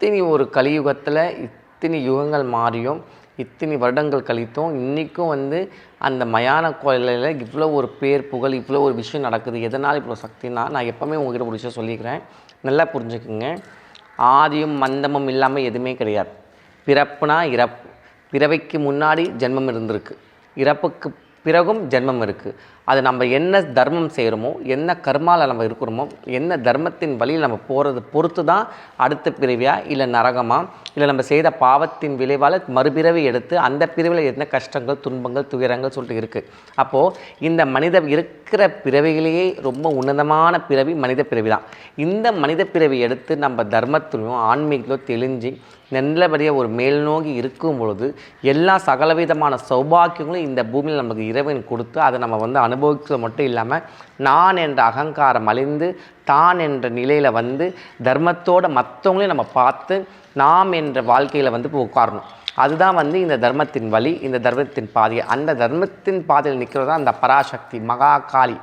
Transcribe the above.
இத்தனை ஒரு கலியுகத்தில் இத்தனை யுகங்கள் மாறியும் இத்தனை வருடங்கள் கழித்தும் இன்றைக்கும் அந்த மயான கோயிலில் இவ்வளோ ஒரு பேர் புகழ் இவ்வளோ ஒரு விஷயம் நடக்குது. எதனால் இவ்வளோ சக்தினா, நான் எப்போவுமே உங்ககிட்ட ஒரு விஷயம் சொல்லிக்கிறேன், நல்லா புரிஞ்சுக்குங்க. ஆதியும் மந்தமும் இல்லாமல் எதுவுமே கிடையாது. பிறப்புனா இறப்பு, பிறவைக்கு முன்னாடி ஜென்மம் இருந்திருக்கு, இறப்புக்கு பிறகும் ஜென்மம் இருக்குது. அது நம்ம என்ன தர்மம் செய்கிறோமோ, என்ன கர்மாவில் நம்ம இருக்கிறோமோ, என்ன தர்மத்தின் வழியில் நம்ம போகிறது பொறுத்து தான் அடுத்த பிறவியா இல்லை நரகமா, இல்லை நம்ம செய்த பாவத்தின் விளைவால் மறுபிறவி எடுத்து அந்த பிறவியில் என்ன கஷ்டங்கள் துன்பங்கள் துயரங்கள் சொல்லிட்டு இருக்குது. அப்போது இந்த மனித இருக்கிற பிறவிகளையே ரொம்ப உன்னதமான பிறவி மனித பிறவி தான். இந்த மனித பிறவி எடுத்து நம்ம தர்மத்திலையும் ஆன்மீகத்திலும் தெளிஞ்சு நல்லபடியாக ஒரு மேல் நோக்கி இருக்கும் பொழுது எல்லா சகலவிதமான சௌபாக்கியங்களும் இந்த பூமியில் நமக்கு இறைவன் கொடுத்து அதை நம்ம அனுபவிக்கிறது மட்டும் இல்லாமல் நான் என்ற அகங்காரம் அழிந்து தான் என்ற நிலையில் தர்மத்தோடு மற்றவங்களையும் நம்ம பார்த்து நாம் என்ற வாழ்க்கையில் உட்காரணும். அதுதான் இந்த தர்மத்தின் வழி, இந்த தர்மத்தின் பாதை. அந்த தர்மத்தின் பாதையில் நிற்கிறது தான் அந்த பராசக்தி மகா காளி.